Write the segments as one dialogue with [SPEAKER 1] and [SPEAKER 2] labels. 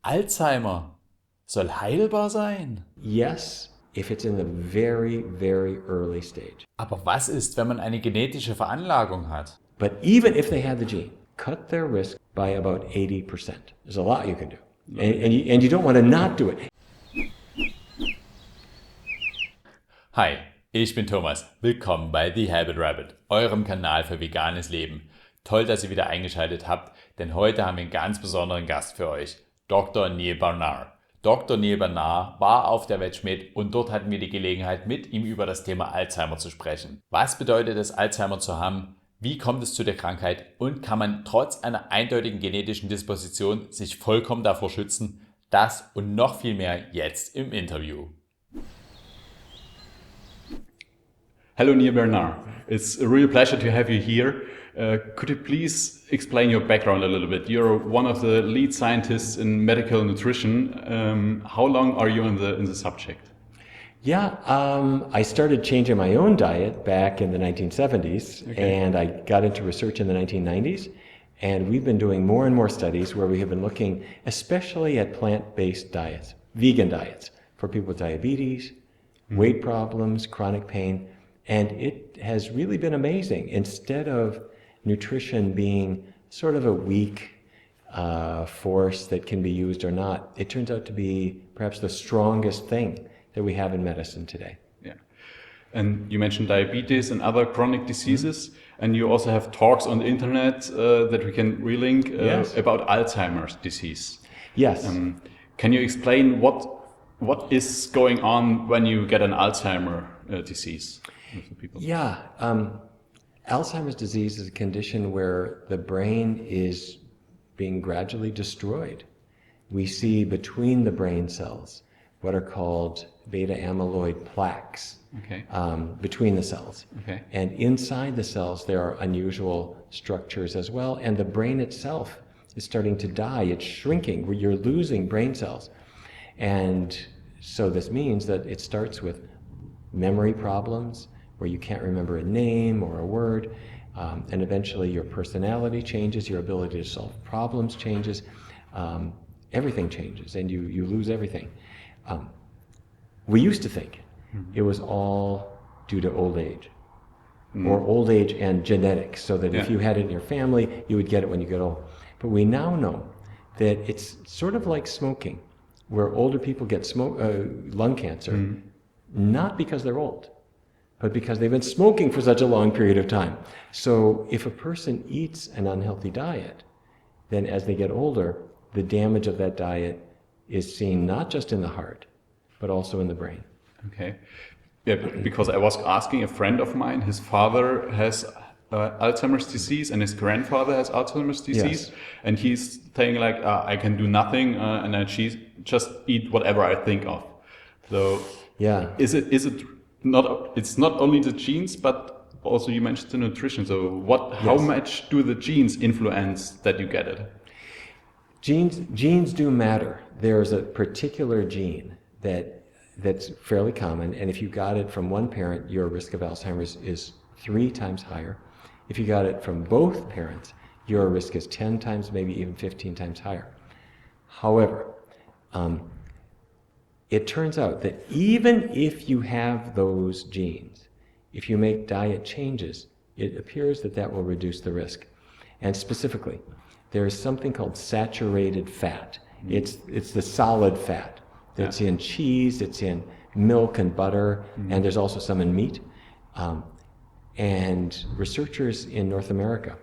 [SPEAKER 1] Alzheimer soll heilbar sein.
[SPEAKER 2] Yes, if it's in the very, very early stage.
[SPEAKER 1] Aber was ist, wenn man eine genetische Veranlagung hat?
[SPEAKER 2] But even if they had the gene, cut their risk by about 80%. There's a lot you can do. And you don't want to not do it.
[SPEAKER 1] Hi, ich bin Thomas. Willkommen bei The Habit Rabbit, eurem Kanal für veganes Leben. Toll, dass ihr wieder eingeschaltet habt, denn heute haben wir einen ganz besonderen Gast für euch, Dr. Neal Barnard. Dr. Neal Barnard war auf der Weltschmidt und dort hatten wir die Gelegenheit, mit ihm über das Thema Alzheimer zu sprechen. Was bedeutet es, Alzheimer zu haben? Wie kommt es zu der Krankheit? Und kann man trotz einer eindeutigen genetischen Disposition sich vollkommen davor schützen? Das und noch viel mehr jetzt im Interview.
[SPEAKER 3] Hello, Neal Barnard. It's a real pleasure to have you here. Could you please explain your background a little bit? You're one of the lead scientists in medical nutrition. How long are you in the subject?
[SPEAKER 2] Yeah, I started changing my own diet back in the 1970s, and I got into research in the 1990s. And we've been doing more and more studies where we have been looking especially at plant-based diets, vegan diets, for people with diabetes, weight problems, chronic pain. And it has really been amazing. Instead of nutrition being sort of a weak force that can be used or not, it turns out to be perhaps the strongest thing that we have in medicine today.
[SPEAKER 3] Yeah. And you mentioned diabetes and other chronic diseases, and you also have talks on the internet that we can relink
[SPEAKER 2] Yes.
[SPEAKER 3] about Alzheimer's disease.
[SPEAKER 2] Yes.
[SPEAKER 3] Can you explain what is going on when you get an Alzheimer disease with the people?
[SPEAKER 2] Yeah. Alzheimer's disease is a condition where the brain is being gradually destroyed. We see between the brain cells what are called beta amyloid plaques between the cells.
[SPEAKER 3] Okay.
[SPEAKER 2] And inside the cells there are unusual structures as well, and the brain itself is starting to die. It's shrinking, where you're losing brain cells. And so this means that it starts with memory problems, where you can't remember a name or a word, and eventually your personality changes, your ability to solve problems changes, everything changes, and you lose everything. We used to think it was all due to old age, or old age and genetics, so that if you had it in your family, you would get it when you get old. But we now know that it's sort of like smoking, where older people get lung cancer, not because they're old, but because they've been smoking for such a long period of time. So if a person eats an unhealthy diet, then as they get older, the damage of that diet is seen not just in the heart, but also in the brain.
[SPEAKER 3] Okay. Yeah, because I was asking a friend of mine, his father has Alzheimer's disease and his grandfather has Alzheimer's disease.
[SPEAKER 2] Yes.
[SPEAKER 3] And he's saying like, I can do nothing and I just eat whatever I think of. So
[SPEAKER 2] Yeah.
[SPEAKER 3] is it not, it's not only the genes, but also you mentioned the nutrition. So how
[SPEAKER 2] Yes.
[SPEAKER 3] much do the genes influence that you get it?
[SPEAKER 2] Genes do matter. There's a particular gene that's fairly common, and if you got it from one parent, your risk of Alzheimer's is 3 times higher. If you got it from both parents, your risk is 10 times, maybe even 15 times higher. However, it turns out that even if you have those genes, if you make diet changes, it appears that will reduce the risk. And specifically, there is something called saturated fat. It's the solid fat that's in cheese, it's in milk and butter, and there's also some in meat. And researchers in North America,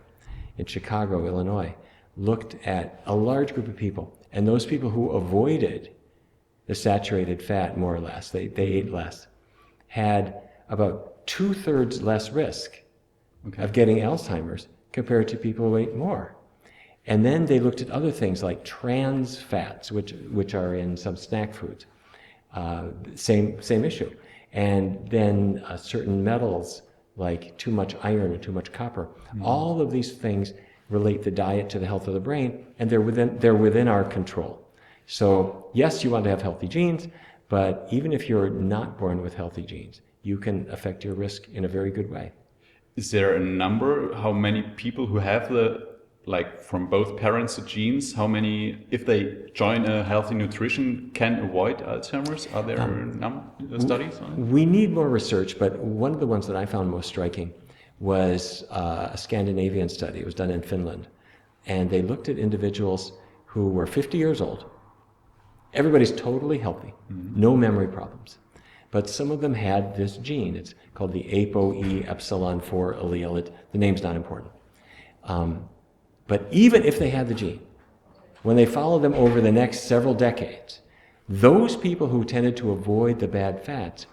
[SPEAKER 2] in Chicago, Illinois, looked at a large group of people, and those people who avoided the saturated fat, more or less, they ate less, had about 2/3 less risk of getting Alzheimer's compared to people who ate more. And then they looked at other things like trans fats, which are in some snack foods. Same issue. And then certain metals like too much iron or too much copper. All of these things relate the diet to the health of the brain, and they're within our control. So yes, you want to have healthy genes, but even if you're not born with healthy genes, you can affect your risk in a very good way.
[SPEAKER 3] Is there a number how many people who have the like from both parents the genes, how many, if they join a healthy nutrition, can avoid Alzheimer's? Are there studies on it?
[SPEAKER 2] We need more research, but one of the ones that I found most striking was a Scandinavian study. It was done in Finland. And they looked at individuals who were 50 years old. Everybody's totally healthy, no memory problems. But some of them had this gene. It's called the ApoE epsilon 4 allele. The name's not important. But even if they had the gene, when they followed them over the next several decades, those people who tended to avoid the bad fats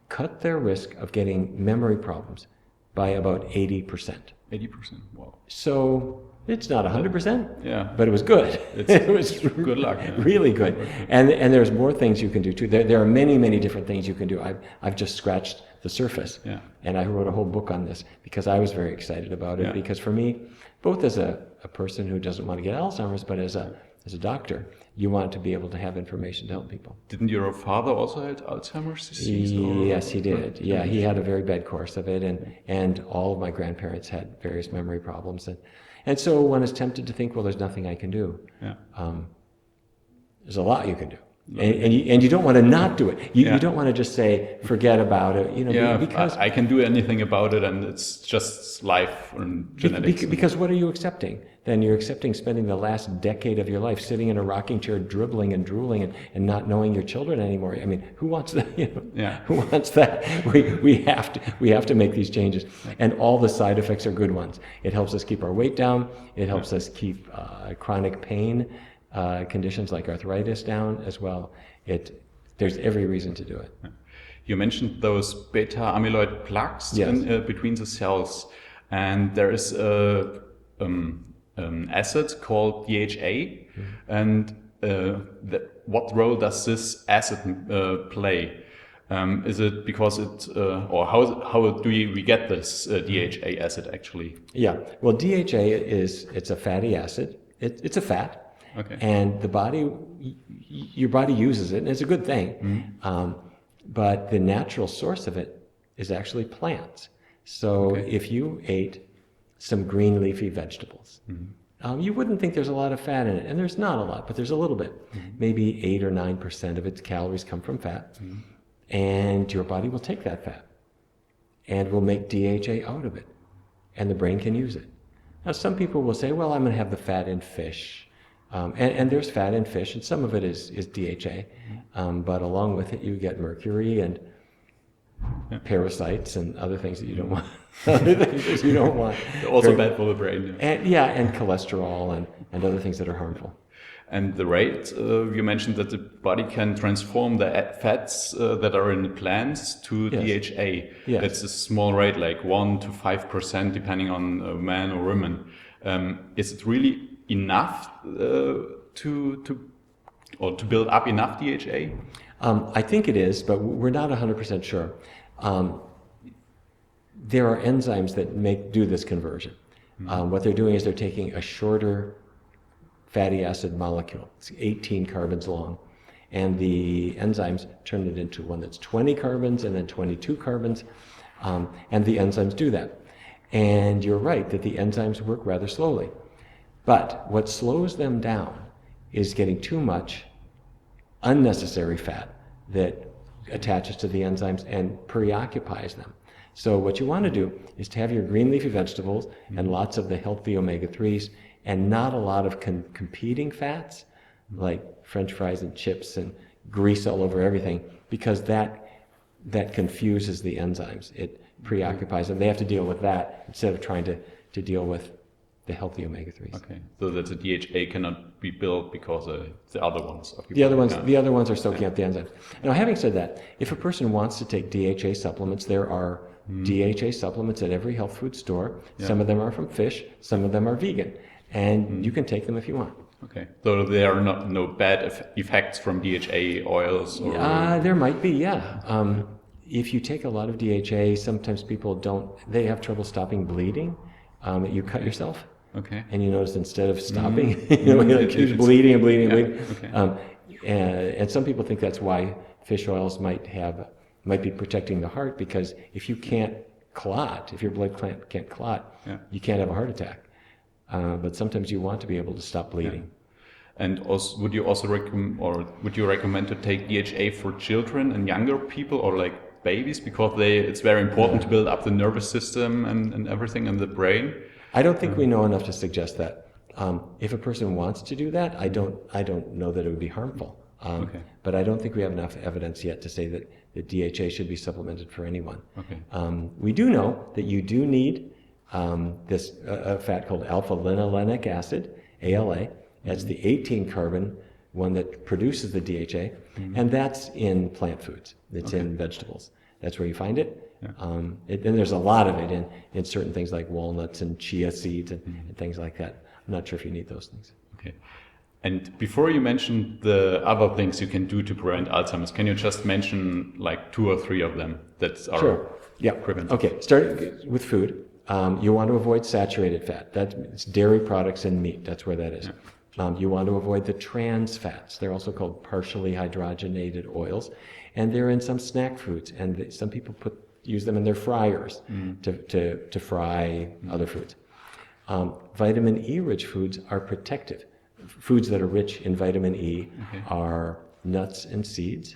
[SPEAKER 2] cut their risk of getting memory problems by about 80%.
[SPEAKER 3] 80%, wow.
[SPEAKER 2] So it's not 100%,
[SPEAKER 3] Yeah.
[SPEAKER 2] but it was good. It was
[SPEAKER 3] Good luck. Yeah.
[SPEAKER 2] really good. And there's more things you can do too. There are many, many different things you can do. I've just scratched the surface.
[SPEAKER 3] Yeah.
[SPEAKER 2] And I wrote a whole book on this because I was very excited about it.
[SPEAKER 3] Yeah.
[SPEAKER 2] Because for me, both as a person who doesn't want to get Alzheimer's, but as a doctor, you want to be able to have information to help people.
[SPEAKER 3] Didn't your father also have Alzheimer's disease? Or?
[SPEAKER 2] Yes, he did. Yeah, he had a very bad course of it, and all of my grandparents had various memory problems. And so one is tempted to think, well, there's nothing I can do.
[SPEAKER 3] Yeah.
[SPEAKER 2] There's a lot you can do. And you don't want to not do it.
[SPEAKER 3] Yeah.
[SPEAKER 2] You don't want to just say, forget about it, because
[SPEAKER 3] I can do anything about it, and it's just life and genetics.
[SPEAKER 2] Because what are you accepting? Then you're accepting spending the last decade of your life sitting in a rocking chair, dribbling and drooling, and not knowing your children anymore. I mean, who wants that?
[SPEAKER 3] Yeah.
[SPEAKER 2] Who wants that? We have to make these changes, and all the side effects are good ones. It helps us keep our weight down. It helps us keep chronic pain conditions like arthritis down as well. There's every reason to do it.
[SPEAKER 3] You mentioned those beta amyloid plaques
[SPEAKER 2] Yes.
[SPEAKER 3] between the cells, and there is an acid called DHA, and what role does this acid play? Is it because or how do we get this DHA acid actually?
[SPEAKER 2] Yeah. Well, DHA it's a fatty acid. It's a fat.
[SPEAKER 3] Okay.
[SPEAKER 2] And your body uses it, and it's a good thing. But the natural source of it is actually plants. So if you ate some green leafy vegetables, you wouldn't think there's a lot of fat in it. And there's not a lot, but there's a little bit. Maybe 8 or 9% of its calories come from fat. And your body will take that fat and will make DHA out of it. And the brain can use it. Now, some people will say, well, I'm going to have the fat in fish. And there's fat in fish, and some of it is DHA. But along with it, you get mercury and parasites and other things that you don't want.
[SPEAKER 3] Also bad for the brain. Yeah.
[SPEAKER 2] And cholesterol and other things that are harmful.
[SPEAKER 3] And the rate, you mentioned that the body can transform the fats that are in the plants to DHA.
[SPEAKER 2] Yes.
[SPEAKER 3] It's a small rate, like 1 to 5%, depending on man or woman. Is it really enough to build up enough DHA?
[SPEAKER 2] I think it is, but we're not 100% sure. There are enzymes that do this conversion. What they're doing is they're taking a shorter fatty acid molecule. It's 18 carbons long. And the enzymes turn it into one that's 20 carbons and then 22 carbons. And the enzymes do that. And you're right that the enzymes work rather slowly. But what slows them down is getting too much unnecessary fat that attaches to the enzymes and preoccupies them. So what you want to do is to have your green leafy vegetables and lots of the healthy omega-3s and not a lot of competing fats like French fries and chips and grease all over everything, because that confuses the enzymes. It preoccupies them. They have to deal with that instead of trying to deal with the healthy omega-3s.
[SPEAKER 3] Okay, so that the DHA cannot be built because the other ones.
[SPEAKER 2] The other ones are soaking up the enzymes. Now, having said that, if a person wants to take DHA supplements, there are DHA supplements at every health food store.
[SPEAKER 3] Yeah.
[SPEAKER 2] Some of them are from fish, some of them are vegan, and you can take them if you want.
[SPEAKER 3] Okay, so there are no bad effects from DHA oils? Or...
[SPEAKER 2] There might be, yeah. If you take a lot of DHA, sometimes people they have trouble stopping bleeding. You cut yourself.
[SPEAKER 3] Okay.
[SPEAKER 2] And you notice instead of stopping, it keeps bleeding and bleeding and bleeding. Okay. And some people think that's why fish oils might be protecting the heart, because if you can't clot, if your blood can't clot, you can't have a heart attack. but sometimes you want to be able to stop bleeding.
[SPEAKER 3] Yeah. And also, would you recommend to take DHA for children and younger people, or like babies, because it's very important to build up the nervous system and everything in the brain?
[SPEAKER 2] I don't think we know enough to suggest that. If a person wants to do that, I don't know that it would be harmful. But I don't think we have enough evidence yet to say that DHA should be supplemented for anyone. We do know that you do need this fat called alpha-linolenic acid, ALA. That's the 18 carbon one that produces the DHA, and that's in plant foods. It's in vegetables. That's where you find it. And there's a lot of it in certain things like walnuts and chia seeds and things like that. I'm not sure if you need those things.
[SPEAKER 3] Okay. And before you mentioned the other things you can do to prevent Alzheimer's, can you just mention like 2 or 3 of them that are preventive?
[SPEAKER 2] Okay, starting with food. You want to avoid saturated fat. It's dairy products and meat. That's where that is. You want to avoid the trans fats. They're also called partially hydrogenated oils, and they're in some snack foods. And some people use them in their fryers to fry other foods. Vitamin E-rich foods are protective. Foods that are rich in vitamin E are nuts and seeds,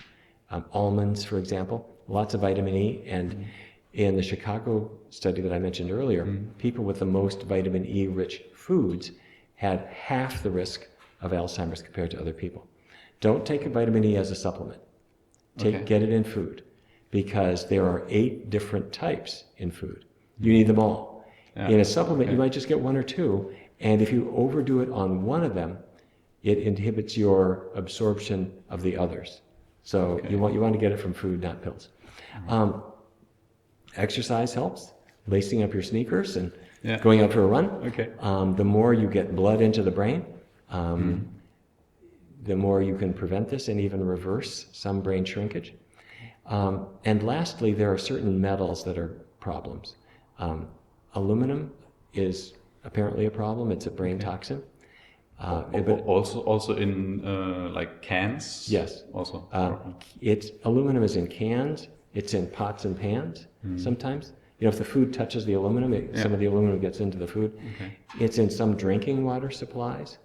[SPEAKER 2] almonds, for example. Lots of vitamin E, and in the Chicago study that I mentioned earlier, people with the most vitamin E-rich foods had half the risk of Alzheimer's compared to other people. Don't take a vitamin E as a supplement. Get it in food, because there are 8 different types in food. You need them all. In a supplement, you might just get 1 or 2, and if you overdo it on one of them, it inhibits your absorption of the others. So you want to get it from food, not pills. Exercise helps. Lacing up your sneakers and going out for a run. The more you get blood into the brain, the more you can prevent this and even reverse some brain shrinkage. And lastly, there are certain metals that are problems. Aluminum is apparently a problem. It's a brain toxin.
[SPEAKER 3] Also in like cans?
[SPEAKER 2] Yes.
[SPEAKER 3] Also.
[SPEAKER 2] Aluminum is in cans. It's in pots and pans sometimes. If the food touches the aluminum, some of the aluminum gets into the food. It's in some drinking water supplies.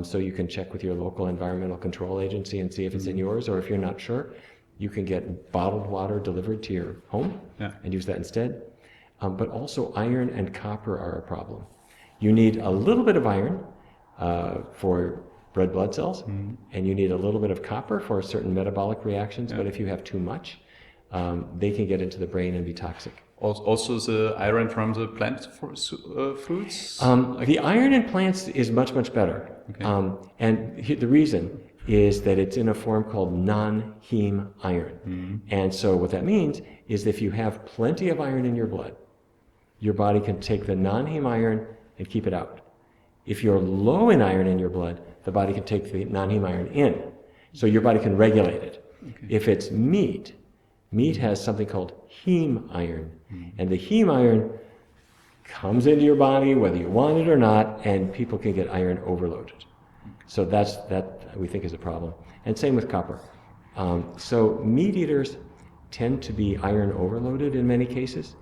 [SPEAKER 2] So you can check with your local environmental control agency and see if it's in yours, or if you're not sure, you can get bottled water delivered to your home and use that instead. But also iron and copper are a problem. You need a little bit of iron for red blood cells, and you need a little bit of copper for certain metabolic reactions, but if you have too much, they can get into the brain and be toxic.
[SPEAKER 3] Also the iron from the plant foods?
[SPEAKER 2] The iron in plants is much, much better. And the reason is that it's in a form called non-heme iron. And so what that means is if you have plenty of iron in your blood, your body can take the non-heme iron and keep it out. If you're low in iron in your blood, the body can take the non-heme iron in. So your body can regulate it. If it's meat has something called heme iron. And the heme iron comes into your body whether you want it or not, and people can get iron overloaded. So that we think is a problem. And same with copper. So meat eaters tend to be iron overloaded in many cases,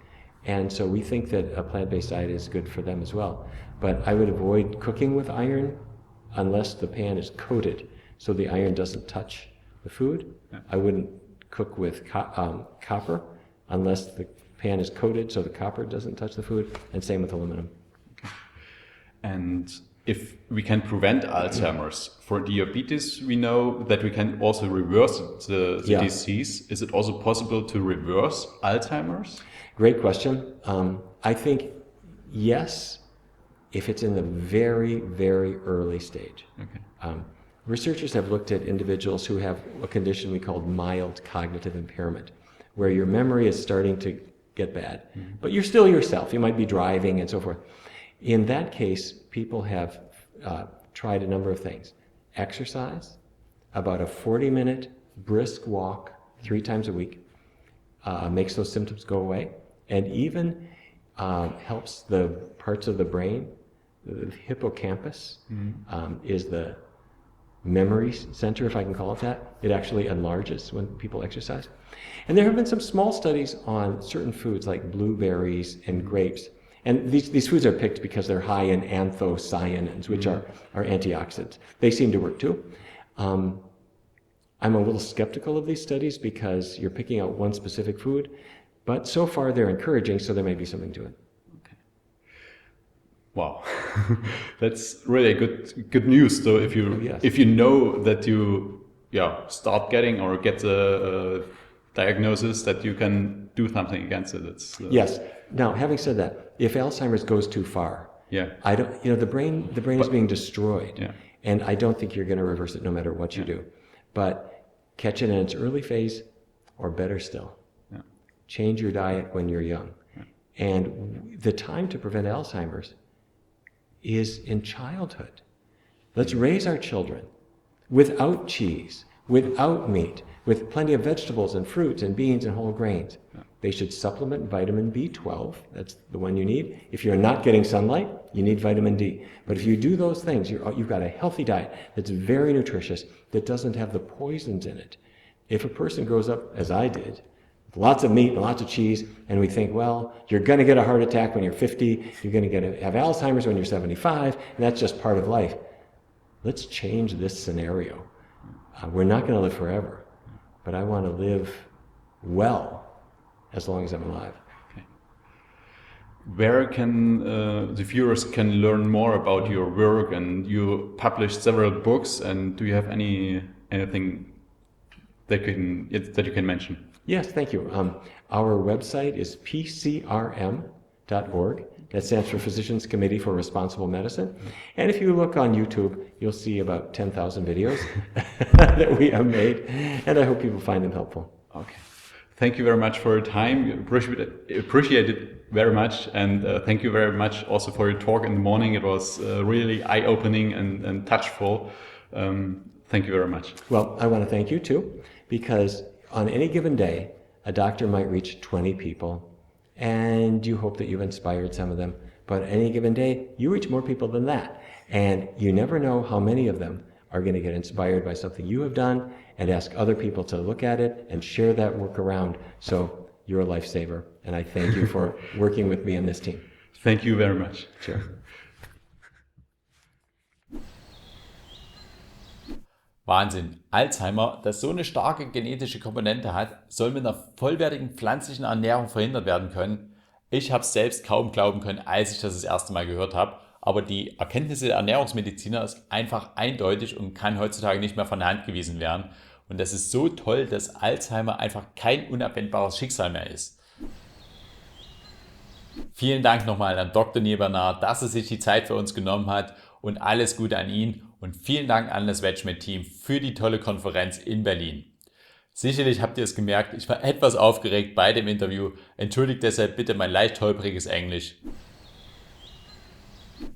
[SPEAKER 2] and so we think that a plant-based diet is good for them as well. But I would avoid cooking with iron unless the pan is coated so the iron doesn't touch the food. I wouldn't cook with copper unless the pan is coated so the copper doesn't touch the food, and same with aluminum.
[SPEAKER 3] And if we can prevent Alzheimer's, for diabetes, we know that we can also reverse the disease. Is it also possible to reverse Alzheimer's?
[SPEAKER 2] Great question. I think yes, if it's in the very, very early stage. Researchers have looked at individuals who have a condition we call mild cognitive impairment, where your memory is starting to get bad, but you're still yourself. You might be driving and so forth. In that case, people have tried a number of things. Exercise, about a 40-minute brisk walk 3 times a week, makes those symptoms go away, and even helps the parts of the brain. The hippocampus is the memory center, if I can call it that. It actually enlarges when people exercise. And there have been some small studies on certain foods like blueberries and grapes, And these foods are picked because they're high in anthocyanins, which are antioxidants. They seem to work too. I'm a little skeptical of these studies because you're picking out one specific food, but so far they're encouraging, so there may be something to it.
[SPEAKER 3] Wow, that's really good news. So if you know that you start getting or get a diagnosis, that you can do something against it.
[SPEAKER 2] Yes. Now, having said that, if Alzheimer's goes too far, I don't. The brain is being destroyed, and I don't think you're going to reverse it no matter what you do. But catch it in its early phase, or better still, change your diet when you're young, and the time to prevent Alzheimer's is in childhood. Let's raise our children without cheese, without meat, with plenty of vegetables and fruits and beans and whole grains. They should supplement vitamin B12. That's the one you need. If you're not getting sunlight, you need vitamin D. But if you do those things, you've got a healthy diet that's very nutritious, that doesn't have the poisons in it. If a person grows up, as I did, lots of meat and lots of cheese, and we think, well, you're going to get a heart attack when you're 50, you're going to have Alzheimer's when you're 75, and that's just part of life. Let's change this scenario. We're not going to live forever, but I want to live well as long as I'm alive.
[SPEAKER 3] Okay. Where can the viewers can learn more about your work? And you published several books, and do you have anything that you can mention?
[SPEAKER 2] Yes, thank you. Our website is pcrm.org. That stands for Physicians Committee for Responsible Medicine. And if you look on YouTube, you'll see about 10,000 videos that we have made, and I hope people find them helpful.
[SPEAKER 3] Okay. Thank you very much for your time. Appreciate it very much, and thank you very much also for your talk in the morning. It was really eye-opening and touchful. Thank you very much.
[SPEAKER 2] Well, I want to thank you too, because on any given day, a doctor might reach 20 people, and you hope that you've inspired some of them. But any given day, you reach more people than that. And you never know how many of them are going to get inspired by something you have done and ask other people to look at it and share that work around. So you're a lifesaver, and I thank you for working with me and this team.
[SPEAKER 3] Thank you very much.
[SPEAKER 2] Sure.
[SPEAKER 1] Wahnsinn. Alzheimer, das so eine starke genetische Komponente hat, soll mit einer vollwertigen pflanzlichen Ernährung verhindert werden können. Ich habe es selbst kaum glauben können, als ich das erste Mal gehört habe. Aber die Erkenntnisse der Ernährungsmediziner ist einfach eindeutig und kann heutzutage nicht mehr von der Hand gewiesen werden. Und das ist so toll, dass Alzheimer einfach kein unabwendbares Schicksal mehr ist. Vielen Dank nochmal an Dr. Nierbernard, dass er sich die Zeit für uns genommen hat, und alles Gute an ihn. Und vielen Dank an das Wedgmet-Team für die tolle Konferenz in Berlin. Sicherlich habt ihr es gemerkt, ich war etwas aufgeregt bei dem Interview. Entschuldigt deshalb bitte mein leicht holpriges Englisch.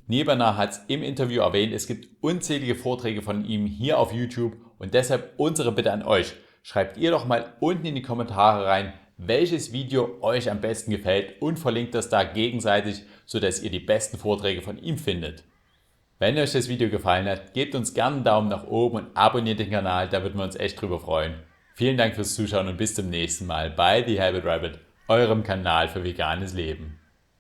[SPEAKER 1] Nierbernard hat es im Interview erwähnt, es gibt unzählige Vorträge von ihm hier auf YouTube, und deshalb unsere Bitte an euch. Schreibt ihr doch mal unten in die Kommentare rein, welches Video euch am besten gefällt, und verlinkt das da gegenseitig, sodass ihr die besten Vorträge von ihm findet. Wenn euch das Video gefallen hat, gebt uns gerne einen Daumen nach oben und abonniert den Kanal, da würden wir uns echt drüber freuen. Vielen Dank fürs Zuschauen und bis zum nächsten Mal bei The Habit Rabbit, eurem Kanal für veganes Leben.